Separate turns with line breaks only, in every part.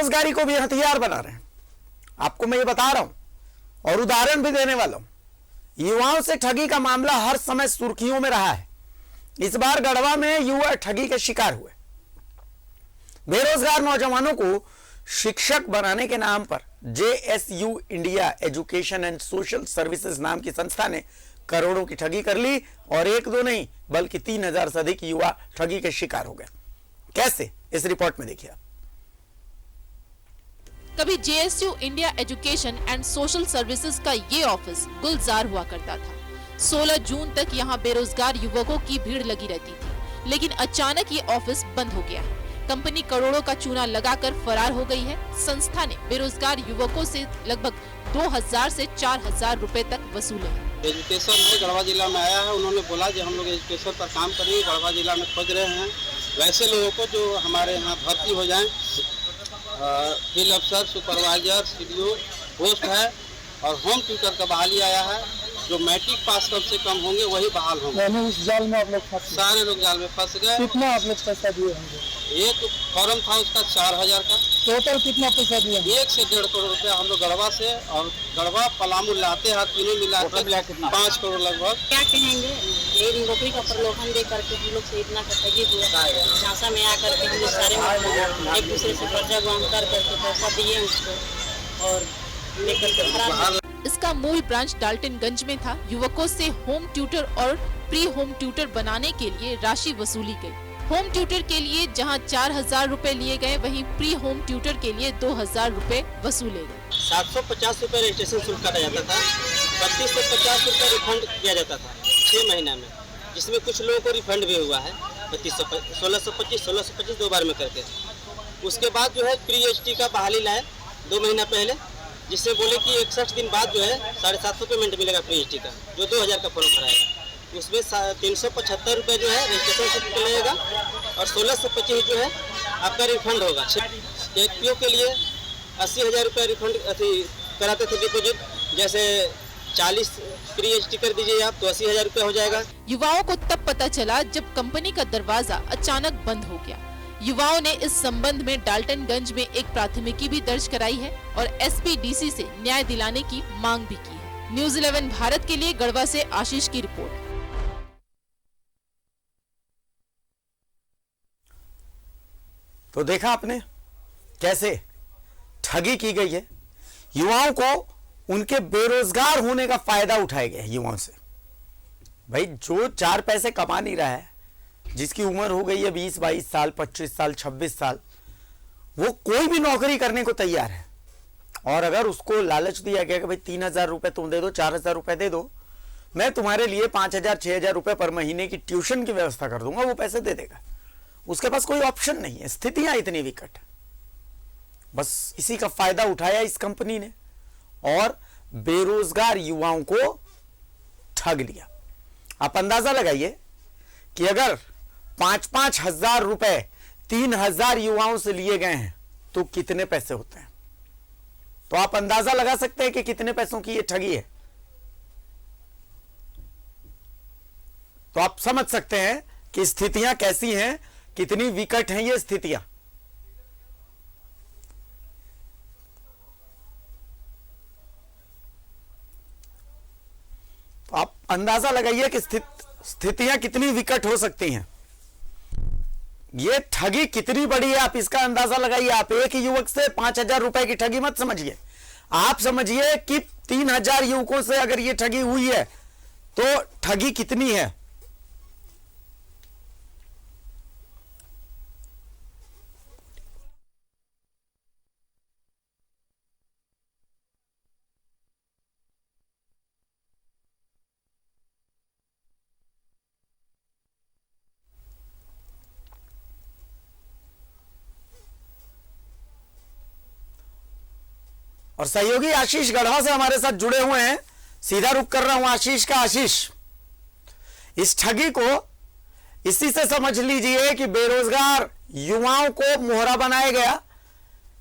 बेरोजगारी को भी हथियार बना रहे हैं। आपको मैं ये बता रहा हूं और उदाहरण भी देने वाला हूं। युवाओं से ठगी का मामला हर समय सुर्खियों में रहा है। इस बार गढ़वा में युवा ठगी के शिकार हुए। बेरोजगार नौजवानों को शिक्षक बनाने के नाम पर JSU India education and social services नाम की संस्था ने करोड़ों की ठगी कर ली और एक दो नहीं बल्कि 3000 से अधिक युवा ठगी के शिकार हो गए। कैसे, इस रिपोर्ट में देखिए।
कभी JSU India education and social services का ये ऑफिस गुलजार हुआ करता था। 16 जून तक यहाँ बेरोजगार युवकों की भीड़ लगी रहती थी, लेकिन अचानक ये ऑफिस बंद हो गया है। कंपनी करोड़ों का चूना लगाकर फरार हो गई है। संस्था ने बेरोजगार युवकों से लगभग 2000 से 4000 रुपए तक वसूले हैं।
एजुकेशन में गढ़वा जिला में आया है, उन्होंने बोला कि हम लोग एजुकेशन पर काम करेंगे, गढ़वा जिला में खोज रहे हैं वैसे लोगों को जो हमारे यहाँ भर्ती हो जाएं। फील्ड अफसर, सुपरवाइजर, CDO पोस्ट है और होम ट्यूटर का बहाली आया है। जो मैट्रिक पास कम से कम होंगे वही बहाल होंगे।
यानी उस जाल में आप लोग फंस गए?
सारे लोग जाल में फंस गए।
कितना आप लोग पैसा दिए होंगे?
एक फॉर्म था उसका 4000 का।
टोटल कितना पैसा दिए?
1 से 1.5 करोड़ रुपया हम लोग गढ़वा से और गढ़वा पलामू लाते हैं, तीनों मिला 5 करोड़ लगभग।
क्या कहेंगे, ये नौकरी का प्रलोभन दे करके हम लोग से इतना ठगी हुआ। झांसा में आकर के हम लोग सारे एक दूसरे से कर्जा गुआम कर करके पैसा दिए उसको और लेकर के फरार।
इसका मूल ब्रांच डाल्टनगंज में था। युवकों से होम ट्यूटर और प्री होम ट्यूटर बनाने के लिए राशि वसूली गई। होम ट्यूटर के लिए जहां 4000 रुपए लिए गए, वहीं प्री होम ट्यूटर के लिए 2000 रुपए वसूले गए।
750 रुपए रजिस्ट्रेशन शुल्क काटा जाता था। 25 से 50 रुपए रिफंड किया जाता था 6 महीना में, जिसमें कुछ लोगों को रिफंड भी हुआ है। 1625 2 बार में करके। उसके बाद जो है प्री HT का बहाली लाए 2 महीना पहले, जिससे बोले कि 61 दिन बाद जो है 750 पेमेंट मिलेगा प्री HT का, जो 2000 का फॉर्म भराएगा। उसमें 375 रुपये जो है रजिस्ट्रेशन शुल्क लगेगा और 1625 जो है आपका रिफंड होगा। एक PO के लिए 80,000 रुपये रिफंड कराते थे डिपोजिट। जैसे 40 प्री HT कर दीजिए आप तो 80,000 रुपये हो जाएगा।
युवाओं को तब पता चला जब कंपनी का दरवाजा अचानक बंद हो गया। युवाओं ने इस संबंध में डाल्टनगंज में एक प्राथमिकी भी दर्ज कराई है और SPDC से न्याय दिलाने की मांग भी की है। न्यूज़ 11 भारत के लिए गढ़वा से आशीष की रिपोर्ट।
तो देखा आपने कैसे ठगी की गई है। युवाओं को उनके बेरोजगार होने का फायदा उठाया गया है। युवाओं से भाई जो 4 पैसे कमा नहीं रहा है, जिसकी उम्र हो गई है 20-22 साल, 25 साल, 26 साल, वो कोई भी नौकरी करने को तैयार है। और अगर उसको लालच दिया गया कि भाई 3000 रुपए तुम दे दो, 4000 रुपए दे दो, मैं तुम्हारे लिए 5000-6000 रुपए पर महीने की ट्यूशन की व्यवस्था कर दूंगा, वो पैसे दे देगा। उसके पास कोई ऑप्शन नहीं है। स्थितियां इतनी विकट है। बस इसी का फायदा उठाया इस कंपनी ने और बेरोजगार युवाओं को ठग लिया। आप अंदाजा लगाइए कि अगर 5-5 हजार रुपए 3000 युवाओं से लिए गए हैं तो कितने पैसे होते हैं। तो आप अंदाजा लगा सकते हैं कि कितने पैसों की यह ठगी है। तो आप समझ सकते हैं कि स्थितियां कैसी हैं, कितनी विकट हैं ये स्थितियां। तो आप अंदाजा लगाइए कि स्थितियां कितनी विकट हो सकती हैं। ये ठगी कितनी बड़ी है, आप इसका अंदाजा लगाइए। आप एक ही युवक से 5000 रुपए की ठगी मत समझिए। आप समझिए कि 3000 युवकों से अगर ये ठगी हुई है तो ठगी कितनी है। और सहयोगी आशीष गढ़वा से हमारे साथ जुड़े हुए हैं। सीधा रुख कर रहा हूं आशीष का। आशीष, इस ठगी को इसी से समझ लीजिए कि बेरोजगार युवाओं को मोहरा बनाया गया।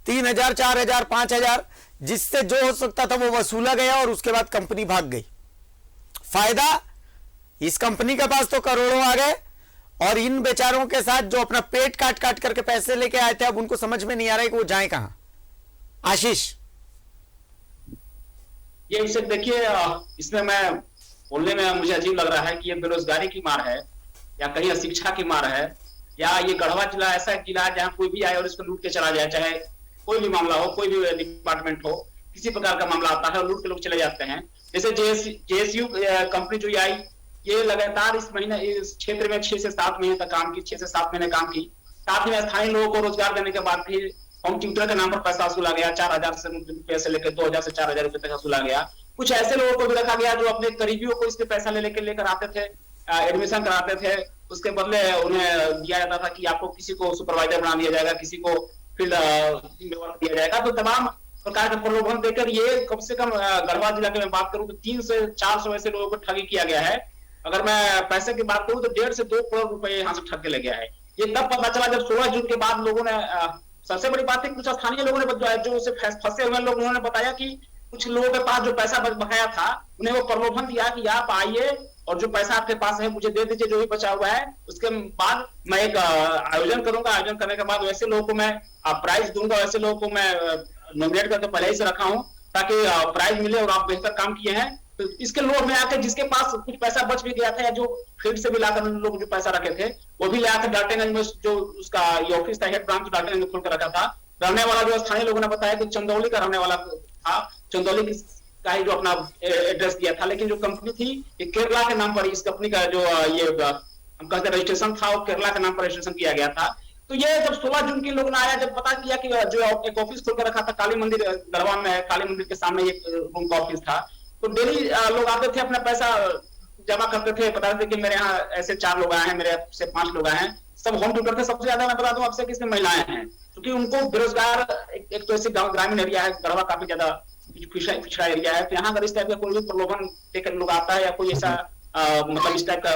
3000, 4000, 5000 जिससे जो हो सकता था वो वसूला गया और उसके बाद कंपनी भाग गई। फायदा इस कंपनी के पास तो करोड़ों आ गए और इन बेचारों के साथ जो अपना पेट काट काट करके पैसे लेके आए थे, अब उनको समझ में नहीं आ रहा है कि वो जाए कहां। आशीष।
ये इसे देखिए, इसमें मैं बोलने में मुझे अजीब लग रहा है कि ये बेरोजगारी की मार है या कहीं अशिक्षा की मार है, या ये गढ़वा जिला ऐसा एक जिला है जहाँ कोई भी आए और इसको लूट के चला जाए, चाहे कोई भी मामला हो, कोई भी डिपार्टमेंट हो, किसी प्रकार का मामला आता है और लूट के लोग चले जाते हैं। जैसे जेएसयू कंपनी जो आई, ये लगातार इस महीने इस क्षेत्र में 6 से 7 महीने तक काम की, 6 से 7 महीने काम की। साथ ही में स्थानीय लोगों को रोजगार देने के बाद भी होम ट्यूटर के नाम पर पैसा वसूला गया, 4,000 रुपए से लेकर 2,000 से 4,000 रुपए तक वसूला गया। कुछ ऐसे लोगों को भी रखा गया जो अपने करीबियों को इसके पैसा लेकर आते थे, एडमिशन कराते थे, उसके बदले उन्हें दिया जाता था कि आपको किसी को सुपरवाइजर बना दिया जाएगा, किसी को फील्ड दिया जाएगा। तो तमाम प्रकार के प्रलोभन देकर ये कम से कम गढ़वा जिला की मैं बात करूं तो 300 से 400 ऐसे लोगों को ठगी किया गया है। अगर मैं पैसे की बात करूं तो 1.5 से 2 करोड़ रुपए यहाँ से ठग के ले गया है। ये तब पता चला जब 16 जून के बाद लोगों ने, सबसे बड़ी बात है कुछ स्थानीय लोगों ने, जो उसे फंसे हुए लोग, उन्होंने बताया कि कुछ लोगों के पास जो पैसा बकाया था उन्हें वो प्रलोभन दिया कि आप आइए और जो पैसा आपके पास है मुझे दे दीजिए, जो भी बचा हुआ है, उसके बाद मैं एक आयोजन करूंगा, आयोजन करने के बाद वैसे लोगों को मैं प्राइज दूंगा, वैसे लोगों को मैं नॉमिनेट करके पहले ही से रखा हूं ताकि प्राइज मिले और आप बेहतर काम किए हैं। तो इसके लोग में आकर जिसके पास कुछ पैसा बच भी गया था या जो फील्ड से भी लाकर लोग जो पैसा रखे थे वो भी लाकर डाल्टनगंज में जो उसका ये ऑफिस था, हेड ब्रांच डाल्टनगंज में खोल कर रखा था। रहने वाला जो स्थानीय लोगों ने बताया कि चंदौली का रहने वाला था, चंदौली का ही जो अपना एड्रेस दिया था, लेकिन जो कंपनी थी ये केरला के नाम पर, इस कंपनी का जो ये हम कहते रजिस्ट्रेशन था वो केरला के नाम पर रजिस्ट्रेशन किया गया था। तो ये जब 16 जून के लोग ने आया, जब पता किया कि जो एक ऑफिस खोल कर रखा था काली मंदिर गढ़वा में, काली मंदिर के सामने एक रूम का ऑफिस था, तो डेली लोग आते थे, अपना पैसा जमा करते थे, बताते थे कि मेरे यहाँ ऐसे 4 लोग आए हैं, मेरे से 5 लोग आए हैं, सब होम ट्यूटर थे। सबसे ज्यादा मैं बता दूं आपसे कि इसमें महिलाएं हैं, क्योंकि उनको बेरोजगार, एक तो ऐसे ग्रामीण एरिया है, गढ़वा काफी ज्यादा पिछड़ा एरिया है, तो यहाँ अगर इस टाइप का कोई भी प्रलोभन देकर लोग आता है या कोई ऐसा मतलब इस टाइप का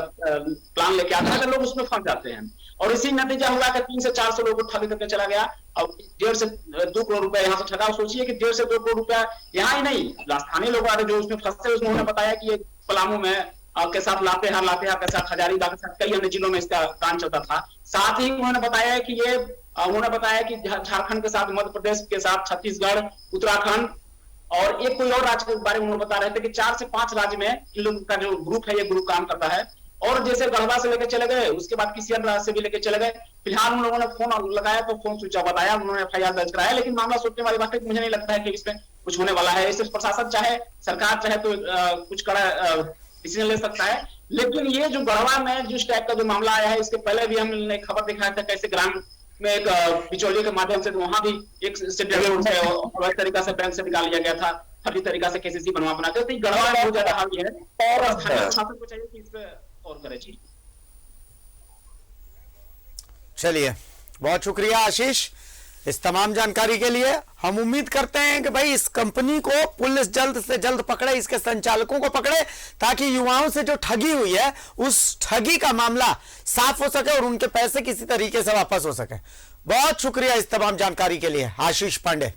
प्लान लेके आता है तो लोग उसमें फंस जाते हैं। और इसी नतीजा हुआ कि 300 से 400 लोगों को ठगी करके चला गया और 1.5 से 2 करोड़ रुपए यहाँ से ठगा। सोचिए कि 1.5 से 2 करोड़ रुपया यहाँ ही नहीं, स्थानीय लोग आ रहे जो उसमें फंसे, उन्होंने बताया कि ये पलामू में के साथ लातेहार के साथ हजारीबाग के साथ कई अन्य जिलों में इसका काम चलता था। साथ ही उन्होंने बताया कि झारखंड के साथ, मध्य प्रदेश के साथ, छत्तीसगढ़, उत्तराखंड और एक कोई और राज्य के बारे में उन्होंने बता रहे थे कि 4 से 5 राज्य में इन लोगों का जो ग्रुप है ये ग्रुप काम करता है। और जैसे गढ़वा से लेकर चले गए, उसके बाद किसी अन्य राज्य से भी लेकर चले गए। फिलहाल उन लोगों ने फोन लगाया तो फोन स्विच ऑफ बताया, उन्होंने FIR दर्ज कराया, लेकिन मामला सोचने वाली बात है कि मुझे नहीं लगता है कि इसमें कुछ होने वाला है। इससे प्रशासन चाहे, सरकार चाहे तो कुछ कड़ा डिसीजन ले सकता है। लेकिन ये जो गढ़वा में जिस टाइप का जो मामला आया है, इसके पहले भी हमने खबर दिखाया था कैसे ग्राम में एक बिचौलिए के माध्यम से वहां भी एक अवैध तरीका से बैंक से निकाल लिया गया था, फर्जी तरीका से KCC बनवा के। तो गढ़वा में बहुत ज्यादा हाल है और स्थानीय प्रशासन को चाहिए कि इस पे और करे। जी
चलिए, बहुत शुक्रिया आशीष इस तमाम जानकारी के लिए। हम उम्मीद करते हैं कि भाई इस कंपनी को पुलिस जल्द से जल्द पकड़े, इसके संचालकों को पकड़े, ताकि युवाओं से जो ठगी हुई है उस ठगी का मामला साफ हो सके और उनके पैसे किसी तरीके से वापस हो सके। बहुत शुक्रिया इस तमाम जानकारी के लिए Ashish Pandey.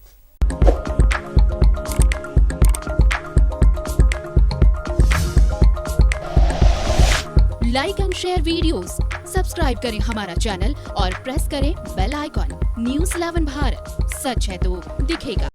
Like and share videos, subscribe करें हमारा चैनल और प्रेस करें बेल आइकॉन। News 11 भारत, सच है तो दिखेगा।